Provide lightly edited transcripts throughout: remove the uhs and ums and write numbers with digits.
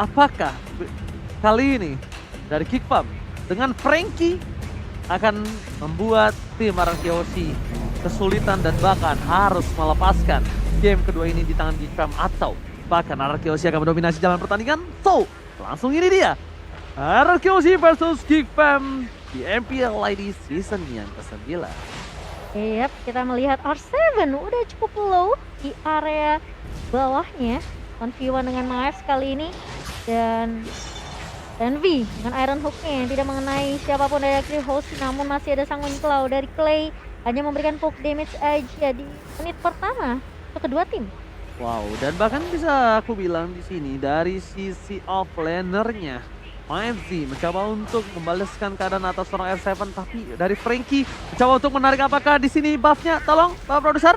apakah kali ini dari Kickpam dengan Frankie akan membuat tim Arakeoshi kesulitan dan bahkan harus melepaskan game kedua ini di tangan Kickpam, atau bahkan Arakeoshi akan mendominasi jalan pertandingan? So, langsung ini dia Arakeoshi versus Kickpam di MPL ID season yang ke-9. Yap, kita melihat R7 udah cukup low di area bawahnya. 1v1 dengan Maes kali ini. Dan V dengan Iron Hook-nya yang tidak mengenai siapapun dari Arakeoshi, namun masih ada Sang Winclaw dari Clay. Hanya memberikan poke damage aja di menit pertama untuk kedua tim. Wow, dan bahkan bisa aku bilang di sini dari sisi offlanernya MaEFZ mencoba untuk membalaskan keadaan atas seorang R7, tapi dari Frankie mencoba untuk menarik. Apakah di sini buffnya? Tolong, Pak Produser.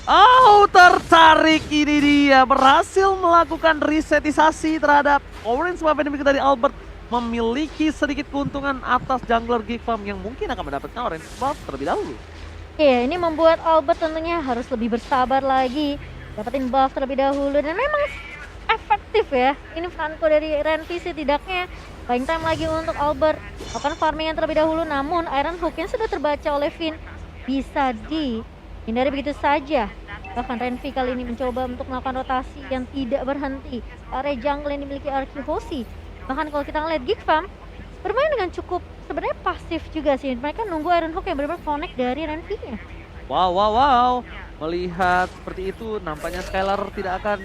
Oh, tertarik, ini dia berhasil melakukan resetisasi terhadap Orange buff yang dari Albert, memiliki sedikit keuntungan atas jungler Kickpam yang mungkin akan mendapatkan Orange buff terlebih dahulu. Iya, ini membuat Albert tentunya harus lebih bersabar lagi, dapetin buff terlebih dahulu, dan memang efektif ya. Ini Franco dari Renvi setidaknya buying time lagi untuk Albert akan farming yang terlebih dahulu, namun Iron Hook yang sudah terbaca oleh Finn bisa dihindari begitu saja. Bahkan Renvi kali ini mencoba untuk melakukan rotasi yang tidak berhenti area jungle yang dimiliki Arakeoshi. Bahkan kalau kita ngeliat Kickpam bermain dengan cukup sebenarnya pasif juga sih. Mereka nunggu Iron Hook yang benar-benar connect dari Renvi-nya. Wow. Melihat seperti itu, nampaknya Skylar tidak akan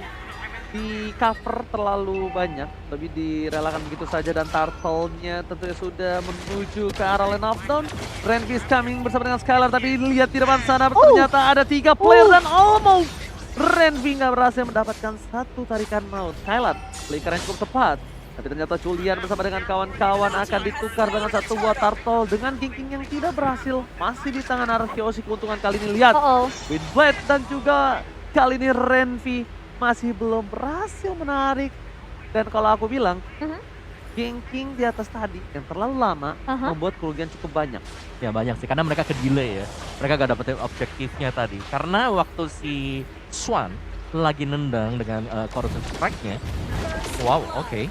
di cover terlalu banyak, lebih direlakan begitu saja, dan Turtle-nya tentunya sudah menuju ke arah lane of down. Renvi is coming bersama dengan Skylar, tapi lihat di depan sana ternyata ada 3 player dan almost Renvi nggak berhasil mendapatkan satu tarikan maut. Skylar flicker yang cukup tepat, tapi ternyata Julian bersama dengan kawan-kawan akan ditukar dengan satu buah Turtle dengan ganking yang tidak berhasil. Masih di tangan Arakeoshi keuntungan kali ini, lihat Windblade, dan juga kali ini Renvi masih belum berhasil menarik. Dan kalau aku bilang, ganking di atas tadi yang terlalu lama membuat kerugian cukup banyak. Ya banyak sih, karena mereka ke delay ya. Mereka gak dapetin objektifnya tadi. Karena waktu si Swan lagi nendang dengan corruption strike-nya, wow, oke.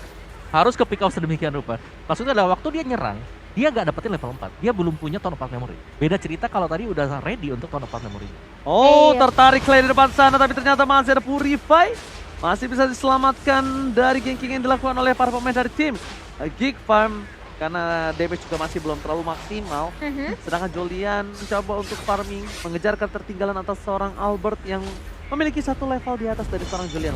Harus ke pick off sedemikian rupa. Maksudnya adalah waktu dia nyerang, dia gak dapetin level 4. Dia belum punya Tone of Memory. Beda cerita kalau tadi udah ready untuk Tone of Memory. Oh, tertarik Clay di depan sana, tapi ternyata masih ada Purify. Masih bisa diselamatkan dari ganking yang dilakukan oleh para pemain dari tim Kickpam, karena damage juga masih belum terlalu maksimal. Sedangkan Julian mencoba untuk farming, mengejar ketertinggalan atas seorang Albert yang memiliki satu level di atas dari seorang Julian.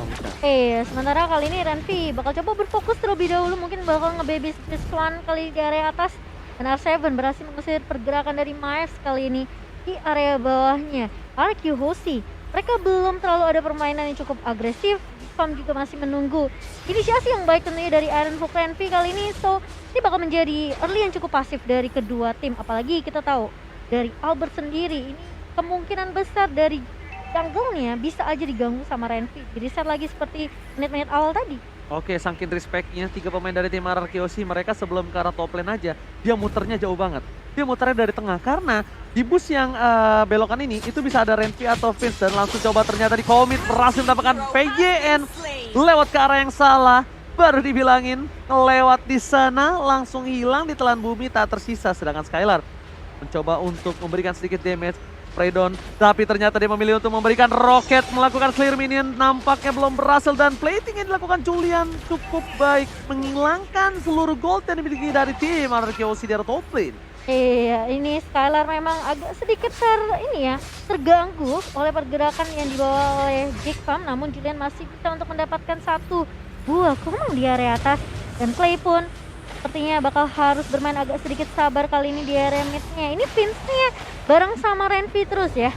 Sementara kali ini Renvi bakal coba berfokus terlebih dahulu, mungkin bakal nge-baby Swan kali di area atas. Dan R7 berhasil mengusir pergerakan dari Maes kali ini di area bawahnya. Arakeoshi, mereka belum terlalu ada permainan yang cukup agresif. Kickpam juga masih menunggu inisiasi yang baik tentunya dari Iron Hook Renvi kali ini. So, ini bakal menjadi early yang cukup pasif dari kedua tim. Apalagi kita tahu dari Albert sendiri, ini kemungkinan besar dari jungle-nya bisa aja diganggu sama Renvi. Jadi set lagi seperti menit-menit awal tadi. Oke, saking respect-nya 3 pemain dari tim Arakeoshi, mereka sebelum ke arah top lane aja, dia muternya jauh banget. Dia muternya dari tengah, karena di bus yang belokan ini, itu bisa ada Renvi atau Vince, dan langsung coba ternyata di commit, berhasil mendapatkan PGN, lewat ke arah yang salah, baru dibilangin, lewat di sana, langsung hilang di telan bumi, tak tersisa. Sedangkan Skylar mencoba untuk memberikan sedikit damage, Spraydon, tapi ternyata dia memilih untuk memberikan roket, melakukan clear minion, nampaknya belum berhasil, dan plating yang dilakukan Julian cukup baik, menghilangkan seluruh gold yang dimiliki dari tim Arakeoshi di top lane. Iya, ini Skylar memang agak sedikit terganggu oleh pergerakan yang dibawa oleh Kickpam, namun Julian masih bisa untuk mendapatkan satu buah kumang di area atas, dan Clay pun sepertinya bakal harus bermain agak sedikit sabar kali ini di area mid-nya. Ini Vince-nya bareng sama Renvi terus ya,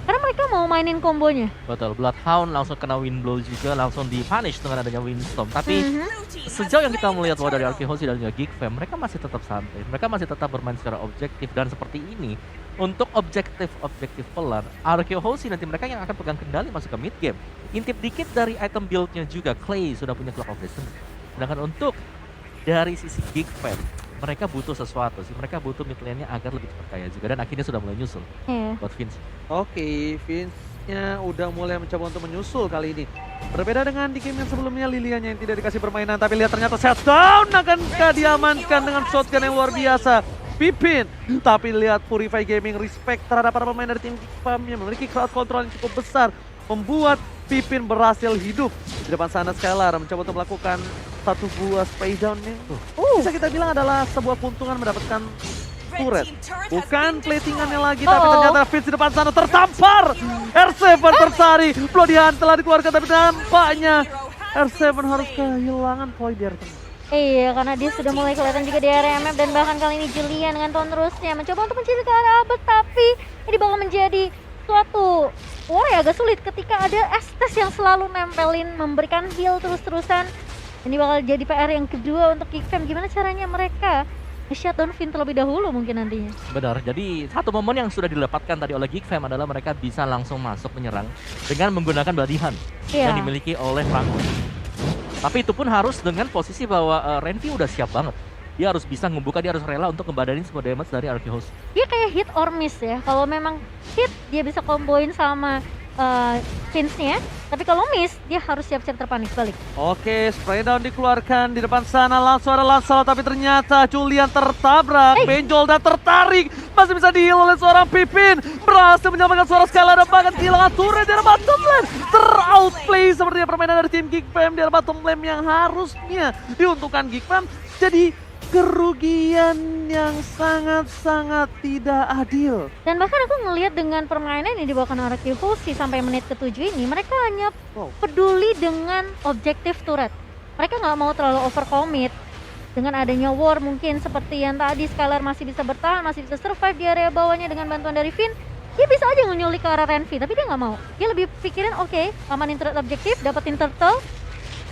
karena mereka mau mainin kombonya. Betul, Bloodhound langsung kena Windblow juga, langsung di-punish dengan adanya Windstorm. Tapi sejauh yang kita melihat bahwa dari Arakeoshi dan juga Kickpam, mereka masih tetap santai. Mereka masih tetap bermain secara objektif, dan seperti ini untuk objektif pelan, Arakeoshi nanti mereka yang akan pegang kendali masuk ke mid game. Intip dikit dari item build-nya juga, Clay sudah punya Clock of Destiny. Sedangkan untuk dari sisi Kickpam, mereka butuh sesuatu sih. Mereka butuh mid lane-nya agar lebih cepat kaya juga, dan akhirnya sudah mulai nyusul buat Vince. Oke, Vince-nya udah mulai mencoba untuk menyusul kali ini. Berbeda dengan di game yang sebelumnya, Lilianya yang tidak dikasih permainan, tapi lihat ternyata shutdown akankah diamankan dengan shotgun yang luar biasa. Pipin, tapi lihat Purify Gaming respect terhadap para pemain dari tim Geekfam yang memiliki crowd control yang cukup besar, membuat Pipin berhasil hidup. Di depan sana Skylar mencoba untuk melakukan satu buah spray down-nya. Bisa kita bilang adalah sebuah keuntungan mendapatkan turret. Bukan platingannya lagi, tapi ternyata Fitz di depan sana tertampar. R7 tercari, Bloody Hand telah dikeluarkan, tapi nampaknya R7 harus kehilangan poin di area tengah. Iya, karena dia sudah mulai kelihatan juga di area MF, dan bahkan kali ini Julian dengan terusnya mencoba untuk mencari ke arah Albert, tapi ini bakal menjadi suatu war yang agak sulit ketika ada Estes yang selalu nempelin, memberikan heal terus-terusan. Ini bakal jadi PR yang kedua untuk Geekfam. Gimana caranya mereka nge-shutdown Finn terlebih dahulu mungkin nantinya. Benar, jadi satu momen yang sudah didapatkan tadi oleh Geekfam adalah mereka bisa langsung masuk menyerang dengan menggunakan Bloody Hand yang dimiliki oleh Rangun. Tapi itu pun harus dengan posisi bahwa Renvi udah siap banget. Dia harus bisa ngebuka, dia harus rela untuk ngebadanin semua damage dari Arkehouse. Dia kayak hit or miss ya. Kalau memang hit, dia bisa komboin sama Vince-nya. Tapi kalau miss, dia harus siap-siap terpanik balik. Oke, spray down dikeluarkan di depan sana, langsung ada Lancelot, tapi ternyata Julian tertabrak, benjol dan tertarik. Masih bisa di-heal oleh seorang Pipin. Berhasil menyelamatkan suara Skylar dan bahkan kehilangan turret di arah bottom lane. Ter-outplay sepertinya permainan dari tim Geekfam di arah bottom lane yang harusnya diuntungkan Geekfam. Jadi kerugian yang sangat-sangat tidak adil. Dan bahkan aku ngelihat dengan permainan yang dibawakan oleh Arkehouse sampai menit ke-7 ini, mereka hanya peduli dengan objektif turret. Mereka nggak mau terlalu overcommit. Dengan adanya war mungkin seperti yang tadi, Skylar masih bisa bertahan, masih bisa survive di area bawahnya dengan bantuan dari Finn. Dia bisa aja nyulik ke arah Renvi, tapi dia nggak mau. Dia lebih pikirin, oke, amanin turret objektif, dapetin turtle,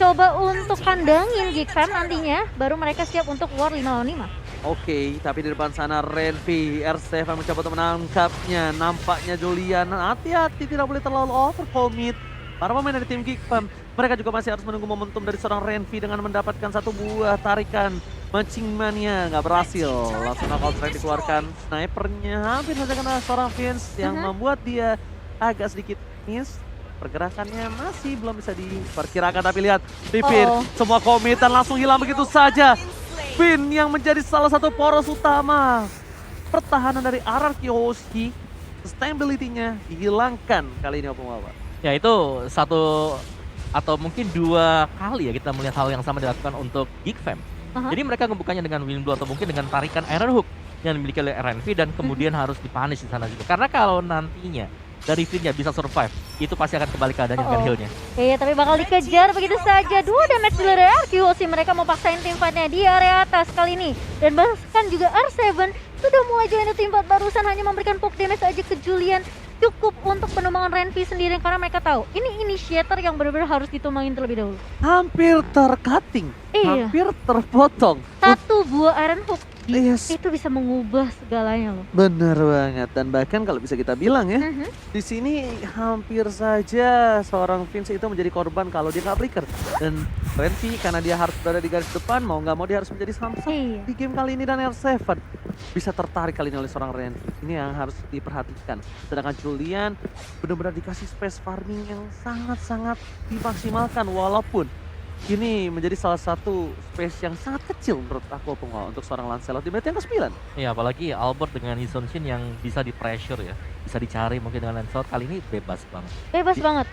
coba untuk kandangin Geekfam nantinya, baru mereka siap untuk war 5 lawan 5. Oke, tapi di depan sana Renvi, R7 mencoba untuk menangkapnya. Nampaknya Julian, hati-hati tidak boleh terlalu overcommit. Para pemain dari tim Geekfam, mereka juga masih harus menunggu momentum dari seorang Renvi dengan mendapatkan satu buah tarikan. Mancing Mania nggak berhasil, langsung knockout strike dikeluarkan. Snipernya hampir saja kena seorang Vince yang membuat dia agak sedikit miss. Pergerakannya masih belum bisa diperkirakan, tapi lihat Pipin, semua komitan langsung hilang begitu saja. Finn yang menjadi salah satu poros utama pertahanan dari Arkehouse, sustainability-nya dihilangkan kali ini Opung Wawa. Ya itu satu atau mungkin dua kali ya kita melihat hal yang sama dilakukan untuk Geekfam. Jadi mereka ngebukanya dengan Windblow atau mungkin dengan tarikan Iron Hook yang dimiliki oleh RNV dan kemudian harus dipunish di sana juga. Karena kalau nantinya dari Finn bisa survive, itu pasti akan kembali keadaannya dengan heal-nya. Iya, tapi bakal dikejar begitu saja. 2 damage dulu dari Arkehouse. Mereka mau paksain tim fight-nya di area atas kali ini. Dan bahkan juga R7 sudah mulai join tim fight barusan, hanya memberikan poke damage aja ke Julian. Cukup untuk penumbangan Renvi sendiri karena mereka tahu ini initiator yang benar-benar harus ditumbangin terlebih dahulu. Hampir tercutting, hampir terpotong. Satu buah Iron Hook itu bisa mengubah segalanya loh. Bener banget, dan bahkan kalau bisa kita bilang ya, di sini hampir saja seorang Vince itu menjadi korban kalau dia nggak flicker. Dan Renvi karena dia harus berada di garis depan, mau nggak mau dia harus menjadi samsak di game kali ini, dan R7 bisa tertarik kali ini oleh seorang Renvi. Ini yang harus diperhatikan. Sedangkan Julian benar-benar dikasih space farming yang sangat-sangat dimaksimalkan, walaupun ini menjadi salah satu space yang sangat kecil menurut aku untuk seorang Lancelot di menit yang ke-9. Iya, apalagi Albert dengan Hison Shin yang bisa di pressure ya, bisa dicari mungkin dengan Lancelot kali ini bebas banget. Bebas banget.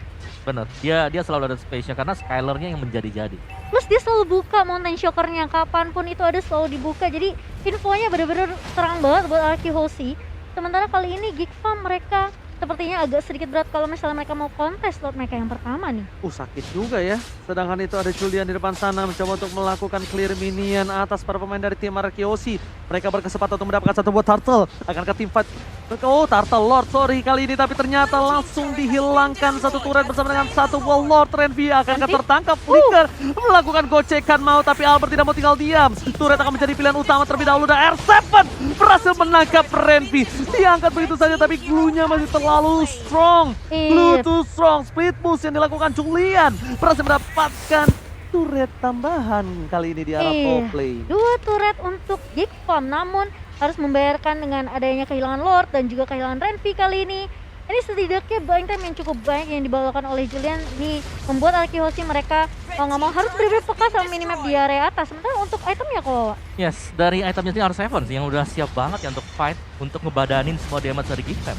Bener, dia selalu ada space-nya karena Skylar-nya yang menjadi-jadi. Plus dia selalu buka Mountain Shocker-nya, kapanpun itu ada selalu dibuka. Jadi infonya bener-bener terang banget buat Arkehouse. Sementara kali ini Geekfam mereka sepertinya agak sedikit berat kalau misalnya mereka mau kontes slot mereka yang pertama nih. Sakit juga ya. Sedangkan itu ada Julian di depan sana mencoba untuk melakukan clear minion atas para pemain dari tim Arkehouse. Mereka berkesempatan untuk mendapatkan satu buah turtle. Akankah tim fight? Turtle Lord, sorry kali ini, tapi ternyata langsung dihilangkan satu turret bersama dengan satu buah Lord. Renvi akankah tertangkap? Flicker melakukan gocekan mau, tapi Albert tidak mau tinggal diam. Turret akan menjadi pilihan utama terlebih dahulu, dan R7 berhasil menangkap Renvi. Diangkat begitu saja, tapi glue-nya masih terlalu strong. Glue too strong. Split push yang dilakukan Julian berhasil mendapatkan turret tambahan kali ini di arah top lane. 2 turret untuk Geekfam, namun harus membayarkan dengan adanya kehilangan Lord dan juga kehilangan Renvi kali ini. Ini setidaknya buying time yang cukup banyak yang dibawakan oleh Julian. Ini membuat Arkehoshi mereka mau nggak mau harus benar-benar peka sama minimap di area atas. Sementara untuk itemnya kok Yes, dari itemnya sih R7 sih yang udah siap banget ya untuk fight, untuk ngebadanin semua damage dari Geek Fam.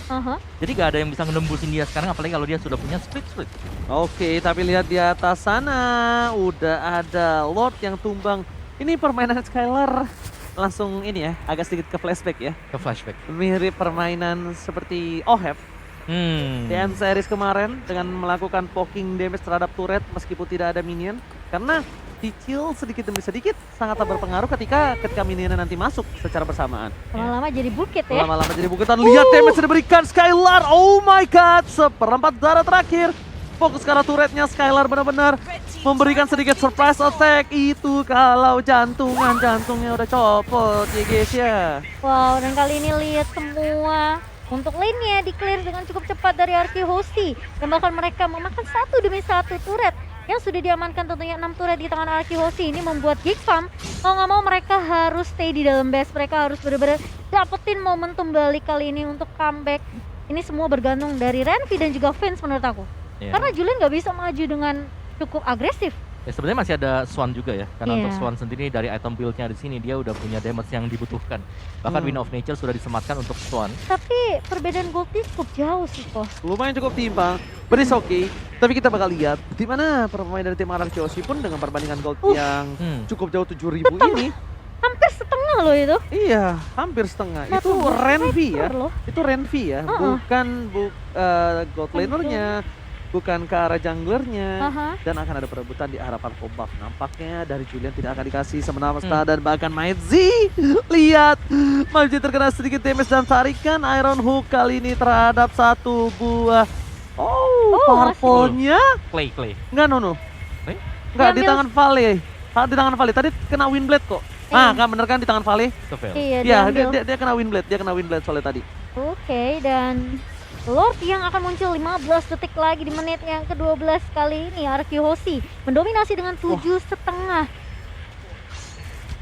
Jadi gak ada yang bisa ngenembusin dia sekarang, apalagi kalau dia sudah punya split. Oke, tapi lihat di atas sana udah ada Lord yang tumbang. Ini permainan Skylar langsung ini ya, agak sedikit ke flashback ya. Ke flashback. Mirip permainan seperti Oheb di end series kemarin dengan melakukan poking damage terhadap turret meskipun tidak ada minion. Karena dicil sedikit demi sedikit sangatlah berpengaruh ketika minionnya nanti masuk secara bersamaan. lama-lama jadi bukit ya. Lama-lama jadi bukitan. Lihat damage yang diberikan Skylar. Oh my god, seperempat darah terakhir. Fokus ke arah turretnya Skylar benar-benar memberikan sedikit surprise attack. Itu kalau jantungnya udah copot ya guys ya. Wow, dan kali ini lihat semua untuk lane-nya di-clear dengan cukup cepat dari Arkehoshi. Dan bahkan mereka memakan satu demi satu turret yang sudah diamankan, tentunya 6 turret di tangan Arkehoshi. Ini membuat Geek Fam mau nggak mau mereka harus stay di dalam base. Mereka harus benar-benar dapetin momentum balik kali ini untuk comeback. Ini semua bergantung dari Renvi dan juga Vince menurut aku. Karena Julian nggak bisa maju dengan cukup agresif. Ya sebenarnya masih ada Swan juga ya, karena Iya. untuk Swan sendiri dari item build-nya di sini dia udah punya damage yang dibutuhkan. Bahkan Wind of Nature sudah disematkan untuk Swan. Tapi perbedaan goldnya cukup jauh sih kok. Lumayan cukup timpang, but it's okay. Tapi kita bakal lihat di mana permain dari tim Arkehoshi pun dengan perbandingan gold yang cukup jauh 7.000 ini. Hampir setengah loh itu. Iya, hampir setengah. Nah, Itu tuh, Renvi ya. hyper loh. Itu Renvi ya, bukan gold lanernya, bukan ke arah junglernya. Dan akan ada perebutan di arah purple buff. Nampaknya dari Julian tidak akan dikasih semena-mena dan bahkan Maidzi. Lihat, Maidzi terkena sedikit damage dan tarikan Iron Hook kali ini terhadap satu buah. Purple-nya. Clay. Enggak, no. Clay? Enggak, di Diambil. tangan Vale. Di tangan Vale. Tadi kena Windblade kok. Ah, kan bener kan di tangan Vale? Itu fail. Iya, Iya, diambil. dia kena Windblade soalnya tadi. Oke, dan Lord yang akan muncul 15 detik lagi di menit yang ke-12 kali ini. Arkehoshi mendominasi dengan 7,5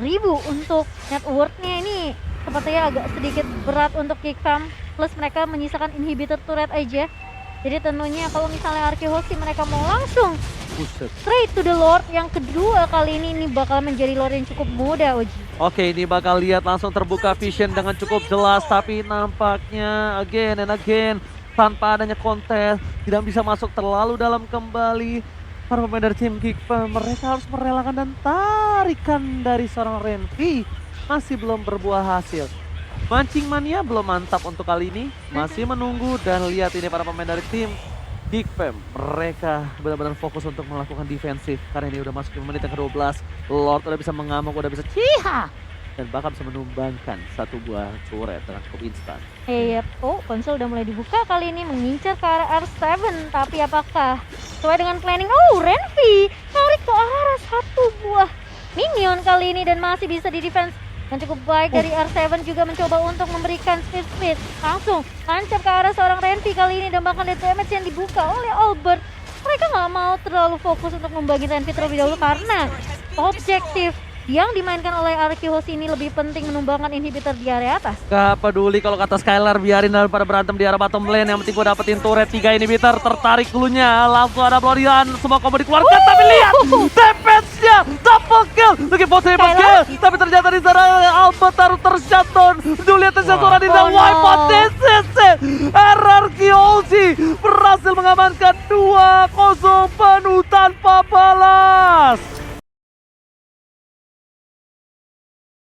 ribu untuk net worth-nya. Ini sepertinya agak sedikit berat untuk Geek Fam. Plus mereka menyisakan inhibitor turret aja. Jadi tentunya kalau misalnya Arkehoshi mereka mau langsung Buset. straight to the Lord yang kedua kali ini bakal menjadi Lord yang cukup mudah, Oji. Oke, ini bakal lihat langsung terbuka vision dengan cukup jelas, tapi nampaknya again and again tanpa adanya kontes tidak bisa masuk terlalu dalam kembali. Para pemain dari tim Geek Fam, mereka harus merelakan dan tarikan dari seorang Renvi masih belum berbuah hasil. Mancing mania belum mantap untuk kali ini, masih menunggu dan lihat ini para pemain dari tim Geek Fam, mereka benar-benar fokus untuk melakukan defensif karena ini udah masuk ke menit yang ke-12. Lord udah bisa mengamuk, udah bisa ciha dan bahkan bisa menumbangkan satu buah turret dengan cukup instan. Konsol udah mulai dibuka kali ini mengincar ke arah R7, tapi apakah sesuai dengan planning? Renvi tarik ke arah satu buah minion kali ini dan masih bisa di defense dan cukup baik dari R7 juga mencoba untuk memberikan speed langsung tancap ke arah seorang Renvi kali ini dan bahkan lihat damage yang dibuka oleh Albert. Mereka nggak mau terlalu fokus untuk membagi Renvi terlebih dahulu karena objektif yang dimainkan oleh Arkehoshi ini lebih penting menumbangkan inhibitor di area atas. Gak peduli kalau kata Skylar, biarin daripada berantem di arah bottom lane. Yang penting gue dapetin turret 3 inhibitor, tertarik dulunya. Langsung ada Florian, semua combo dikeluarkan. Tapi lihat, damage-nya double kill. Lagi possible kill, tapi ternyata di sana Albert harus tershutdown. Julian tershutdown di dalam wipe out TCC. Arkehoshi berhasil mengamankan 2-0 penuh tanpa balas.